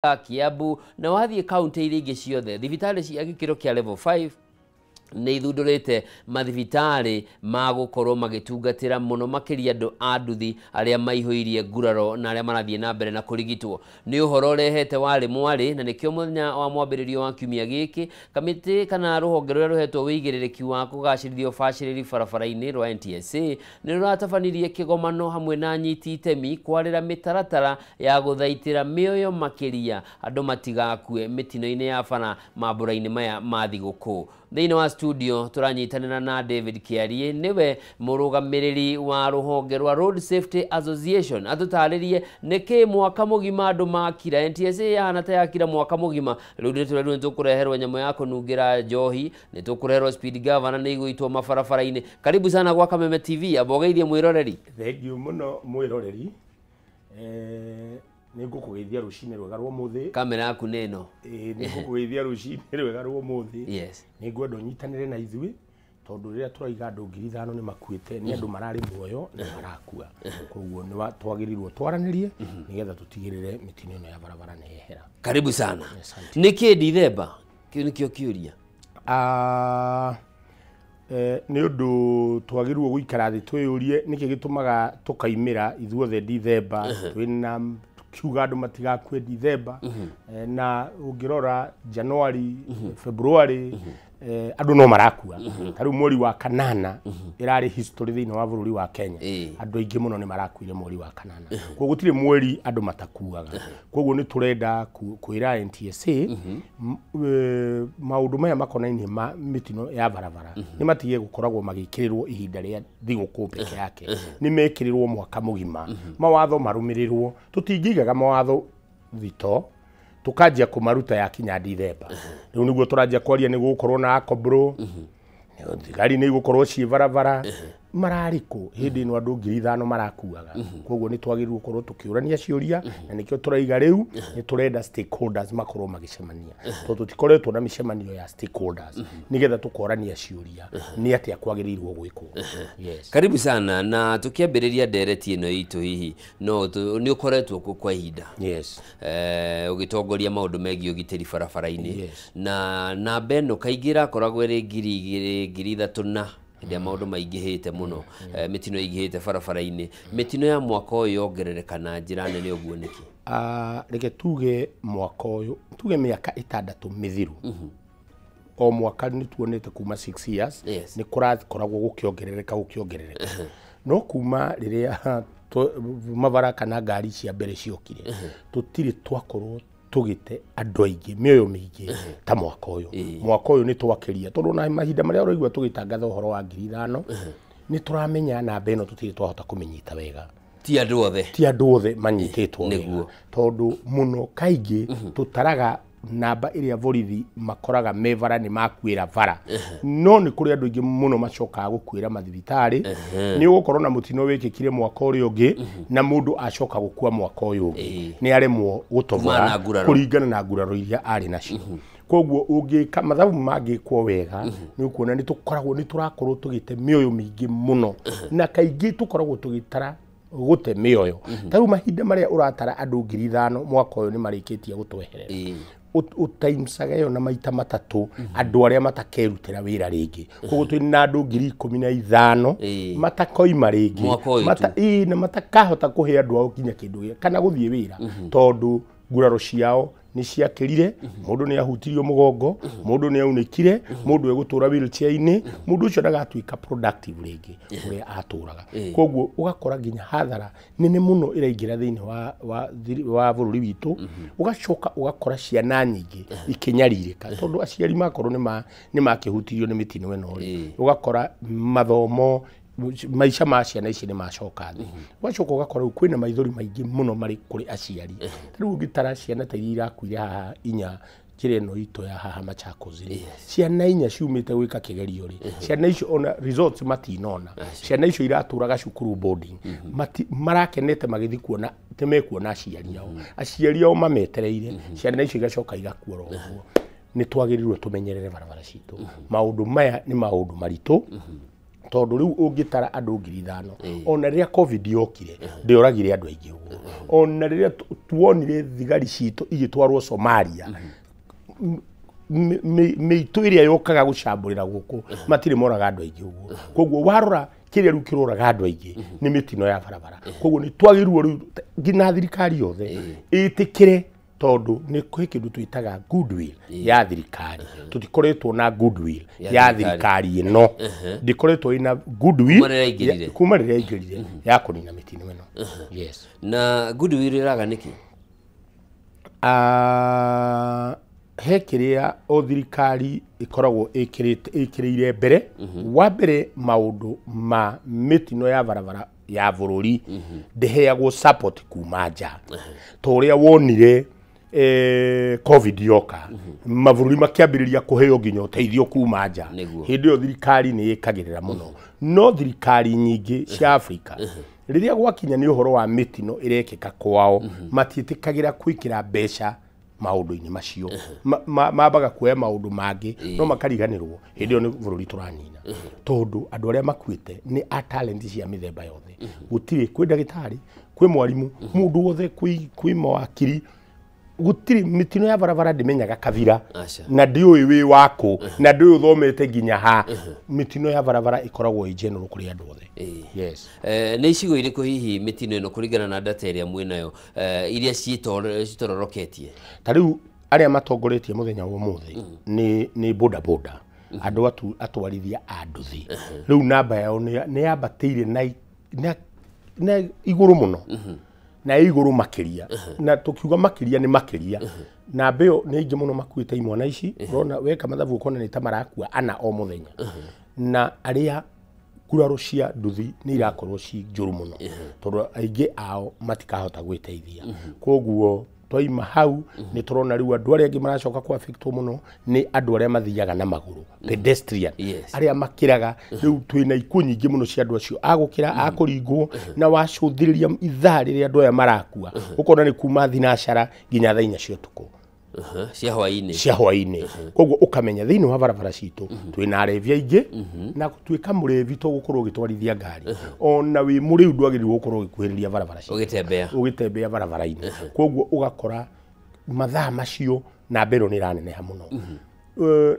Kiambu na wathie county iria ingĩ ciothe thibitari cia gĩkĩro kĩa level 5 nĩ ithundũrĩte mathibitarĩ ma gũkorwo magĩtungatĩra mũno makĩria andũ a nduthi arĩa maihũirie nguraro na arĩa marathiĩ na mbere na kũrigitwo. Nĩ ũhoro ũrehete warĩ mwarĩ na nĩkĩo mũthenya wa mwambĩrĩrio wa kiumia gĩkĩ kamĩtĩ kana rũhonge rũrĩa rũhetwo wĩigĩrĩrĩki wa kũgacĩrithia ũbacĩrĩri barabara-inĩ rwa NTSA nĩ rũratabanirie kĩgomano hamwe na nyiti itemi kwarĩra mĩtaratara ya gũthaitĩra mĩoyo makĩria andũ matigakue mĩtino-inĩ ya bara mambũra-inĩ maya ma thigũkũ. Thĩinĩ wa studio tũranyitanĩra na David Kĩarie, nĩwe mũrũgamĩrĩri wa rũhonge rwa Road Safety Association, atũtarĩrie nĩkĩ mwaka mũgima andũ makira. NTSA yahana ta yakira mwaka mũgima, rĩu nĩ tũkũreherwo nyamũ ya kũnungĩra njohi, nĩ tũkũreherwo speed governor nĩ igũitwo mabarabara-inĩ. Karibu sana gwa Kameme TV, abogeithie mwĩroreri. Thengiũ mũno mwĩroreri. Nĩ ngũkũgeithia rũcinĩ rwega rwa mũthĩ. Kamera yaku nĩ ĩno. Nĩ ngũkũgeithia rũcinĩ rwega rwa mũthĩ. Yes. Nĩ ngwenda ũnyitanĩre na ithuĩ tondũ rĩrĩa tũraiga andũ 5,000 nĩ makuĩte, nĩ andũ mararĩ muoyo na marakua. Koguo nĩ twagĩrĩirwo twaranĩrie nĩgetha tũtigĩrĩre mĩtino ĩno ya barabara nĩ yehera. Karibu sana. Nĩkĩ Dithemba? Kĩu nĩkĩo kĩũria. Nĩ ũndũ twagĩrĩirwo gũikara thĩ twĩyũrie nĩkĩ gĩtũmaga tũkaimĩra ithuothe Dithemba twĩna kiuga andũ matigakue Dithemba na ũngĩrora Januari, Februari andũ no marakua. Tarĩu mweri wa kanana ĩrarĩ history thĩinĩ wa bũrũri wa Kenya. Andũ aingĩ mũno nĩ marakuire mweri wa kanana. Koguo gũtirĩ mweri andũ matakuaga. Koguo nĩ tũrenda kwĩra NTSA maũndũ maya makonainie ma mĩtino ya barabara nĩ matige gũkoragwo magĩkĩrĩrwo ihinda rĩa thigũkũ peke yake. Nĩ mekĩrĩrwo mwaka mũgima. Mawatho marũmĩrĩrwo. Tũtingĩigaga mawatho thito tukanjia kumaruta yakinya Dithemba. Rĩu nĩguo tũranjia kwaria nĩ gũkorwo na akobro. Thigari nĩ igũkorwo ciĩ barabara. Mararĩkũ hĩndĩ ĩno andũ 5,000 marakuaga. Koguo nĩ twagĩrĩirwo gũkorwo tũkĩũrania ciũria na nĩkĩo tũraiga rĩu nĩ tũrenda stakeholders makorwo magĩcemania. Tondũ tũtikoretwo na mĩcemanio ya stakeholders nĩgetha tũkorania ciũria nĩ atĩa kwagĩrĩirwo gwĩkwo. Yes. Karibu sana na tukiambĩrĩria ndereti ĩno itũ hihi no nĩ ũkoretwo kwa ihinda. Yes. Ũgĩtongoria maũndũ megiĩ ũgitĩri barabara-inĩ. Na namba ĩno kaingĩ ĩrakoragwo ĩrĩ 2,000 na hĩndĩ ya maũndũ maingĩhĩte mũno, mĩtino ĩingĩhĩte barabara-inĩ. Mĩtino ya mwaka ũyũ yongerereka na njĩra nene ũguo nĩkĩ? Reke tuge mwaka ũyũ, tuge mĩaka 6 mĩthiru. O mwaka nĩ tuonete kuma 6 years nĩ kũrakoragwo gũkĩongerereka. No kuma rĩrĩa mabara kana ngari cia mbere ciokire tũtirĩ twakorwo tũgĩte andũ aingĩ mĩoyo mĩingĩ ta mwaka ũyũ. Mwaka ũyũ nĩ twakĩria tondũ na mahinda marĩa ũraigua tũgĩtangatha ũhoro wa 5,000 nĩ tũramenya namba ĩno tũtirĩ twahota kũmĩnyita wega. Ti andũ othe manyitĩtwo wega tondũ mũno kaingĩ tũtaraga namba ĩrĩa borithi makoraga mevara nĩ makuĩra bara. No nĩ kũrĩ andũ aingĩ mũno macokaga gũkuĩra mathibitarĩ. Nĩ ũgũkorwo na mũtino wĩkĩkire mwaka ũrĩa ũngĩ na mũndũ acoka gũkua mwaka ũyũ ũngĩ. Nĩ aremwo gũtobora kũringana na nguraro iria arĩ nacio. Koguo ũngĩka mathabu mangĩkwo wega nĩ ũkuona nĩ tũrakorwo tũgĩte mĩoyo mĩingĩ mũno na kaingĩ tũkoragwo tũgĩtara gũte mĩoyo. Tarĩu mahinda marĩa ũratara andũ 5,000 mwaka ũyũ nĩ marĩkĩtie gũtweherera. Ũtaimsaga ĩyo na maita matatũ andũ arĩa matakerutĩra wĩra rĩngĩ. Koguo twĩ na andũ 15,000 matakoima rĩngĩ na matakahota kũhe andũ ao kinya kĩndũ kana gũthiĩ wĩra tondũ nguraro ciao nĩ ciakĩrire. Mũndũ nĩ ahutirio mũgongo, mũndũ nĩ aunĩkire, mũndũ egũtũra wheelchair-inĩ, mũndũ ũcio ndagatuĩka productive rĩngĩ ũrĩa atũraga. Koguo ũgakora nginya hathara nene mũno ĩraingĩra thĩinĩ wa bũrũri witũ. Ũgacoka ũgakora ciana nyingĩ ikĩnyarirĩka tondũ aciari makorwo nĩ makĩhutirio nĩ mĩtino ĩno rĩ. Ũgakora mathomo maisha ma ciana ici nĩ macoka thĩ. Ũgacoka ũgakora kwĩna maithori maingĩ mũno marĩ kũrĩ aciari. Rĩu ũngĩtara ciana ta iria irakuire haha 4 njĩra ĩno itũ ya haha Machakos rĩ, ciana 4 ciumĩte gwĩka kĩgerio rĩ, ciana icio ona results matinona. Ciana icio iratũraga cukuru boarding marakenete magĩthiĩ kuona temekuona aciari ao mametereire. Ciana icio igacoka igakua ro ũguo. Nĩ twagĩrĩirwo tũmenyerere barabara citũ. Maũndũ maya nĩ maũndũ maritũ tondu riu ungitara andu 5,000 ona riria covid yokire ndioragire andu aingi uguo ona riria tuonire thigari citu igitwarwo Somalia meitu iria yokaga gucamburira guku matire moraga andu aingi uguo koguo warora kiria riu kiroraga andu aingi ni mitino ya barabara koguo ni twagirwo riu ngina thirikari yothe itikire tondu ni kwi kindu twitaga goodwill ya thirikari tutikoretwo na goodwill ya thirikari ino ndikoretwo ina goodwill kuma riria ingirire ya kunina mitino ino yes na goodwill iraga niki he kiria o thirikari ikoragwo ikirire mbere wa mbere maundu ma mitino ya barabara ya bururi ndeheagwo support kuma nja to uria wonire covid yoka mabururi makiambiriria kuheo nginya uteithio kuma nja hindi yo thirikari ni ikagirira muno no thirikari nyingi cia Afrika riria gwakinya ni uhoro wa mitino irekeka kwao matiitikagira kwikira mbeca maundu-ini macio mabaga kuoya maundu mangi no makariganirwo hindi yo ni bururi turanina tondu andu aria makuite ni a talent cia mithemba yothe gutiri kwi ndagitari kwi mwarimu mundu wothe kwi mawakiri gutiri mitino ya barabara ndimenyaga kabira na ndioi wi wako na ndioi uthomete nginya ha mitino ya barabara ikoragwo i general kuri andu othe yes ni icigo iriku hihi mitino ino kuringana na data iria mwinayo iria citororoketie tariu aria matongoretie muthenya wa muthi ni boda boda andu atwarithia anduthi riu namba yao ni yambatire na iguru muno na iguru makiria na tukiuga makiria ni makiria na mbeo ni ingi muno makuite imwana ici urona weka mathabu ukona ni tamarakua ana o muthenya na aria kuraro cia nduthi ni irakorwo ci njuru muno tondu aingi ao matikahota gwiteithia koguo twaima hau ni turona riu andu aria angi maracoka kwa affectwo muno ni andu aria mathiaga na maguru pedestrian aria makiraga riu twina ikuo nyingi muno cia andu acio agukira akuringwo na wacuthiriria ithaa riria andu aya marakua ukona ni kuma thinacara nginya thaa 4 cia utuku cia hwaini koguo ukamenya thiini wa barabara citu twina arevi aingi na gutwika murevi to gukorwo gitwarithia ngari ona wi muriu ndwagirirwo gukorwo gikuhiriria barabara citu ugitembea barabara-ini koguo ugakora mathaa macio na mbero ni raneneha muno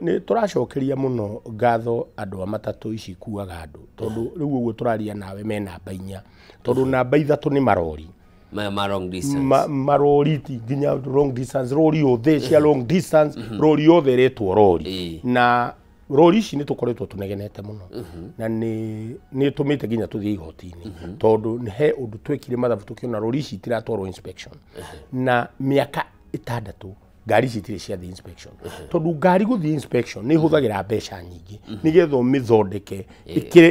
ni turacokeria muno ngatho andu a matatu ici kuaga andu tondu riu uguo turaria nawe me namba 4 tondu namba 3 ni marori ma long distance marori nginya long distance rori yothe cia long distance rori yothe retwo rori na rori ici ni tukoretwo tunegenete muno na ni tumite nginya tuthie igoti-ini tondu ni he undu twekire mathabu tukiona rori ici tiratwarwo inspection na miaka 6 ngari citire cia the inspection tondu ngari guthie inspection ni huthagira mbeca nyingi nigetha umithondeke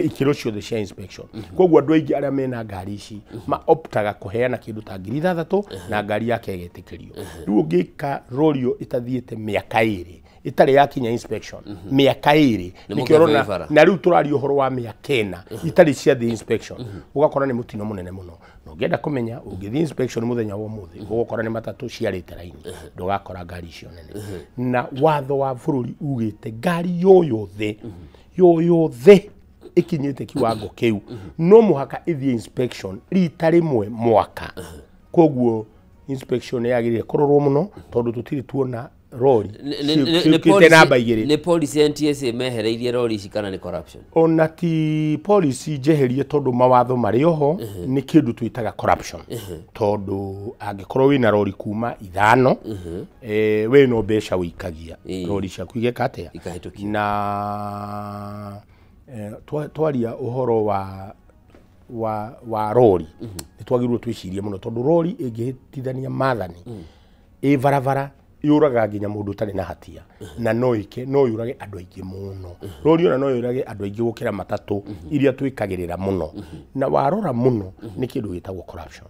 ikiro ciothe cia inspection koguo andu aingi aria mena ngari ici ma optaga kuheana kindu ta 6,000 na ngari yake igetikirio riu ungika rorio itathiete miaka 2 itari yakinya inspection miaka 2 nikirona na riu turari uhoro wa miaka 4 itari cia the inspection ugakora ni mutino munene muno no ngenda kumenya ungithie inspection muthenya wa muthi ugakora ni matatu ciarite raini ndugakora ngari icio nene na watho wa bururi ugite ngari yoyothe ikinyite kiwango kiu no muhaka ithie inspection rita rimwe mwaka koguo inspection yagirire kurorwo muno tondu tutiri tuona rori ni policy NTSA mehereirie rori ici kana ni corruption ona ti policy jeherie tondu mawatho mari oho ni kindu twitaga corruption tondu angikorwo wina rori kuma 5 we no mbeca wikagia rori ciaku igekatea na twaria uhoro wa rori nitwagirwo twicirie muno tondu rori ingihitithania mathani barabara yuraga nginya mundu tari na hatia na no yurage andu aingi muno rori ona no yurage andu aingi gukira matatu iria twikagirira muno na warora muno ni kindu gitagwo corruption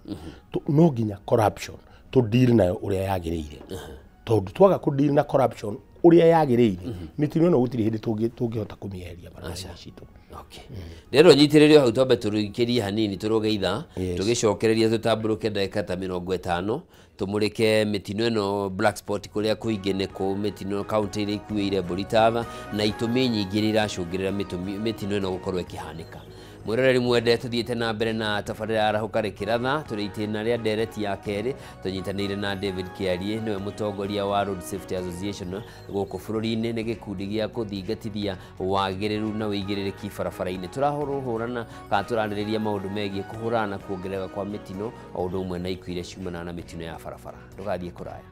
no nginya corruption to deal nayo uria yagirire tondu twaga ku deal na corruption uria yagiriire mitino no gutiri hindi tungihota kumieheria barabara citu. Okay. Rero nyitiririo hau tombe turukirie hanini turugeitha tugicokereria tutamburuke ndagika ta 50 tumurike mitino eno black spot kuria kuingi ne ku mitino county iri ikuire Buritava na itumi nyingi iracungirira mitino eno gukorwo ikihanika. Mwiroreri mwende tuthiite na mbere na tabarira arahuka kiratha turiitina ria ndereti ya keri tunyitanire na David Kiarie niwe mutongoria wa Road Safety Association guku bururi-ini ni gikundi gia kuthingatithia wagiriru na wigiririki barabara-ini turahurana kana turaniriria maundu megie kuhurana kuongerera kwa mitino o undu umwe na ikuire ciumana na mitino ya barabara ndugathie kuraya.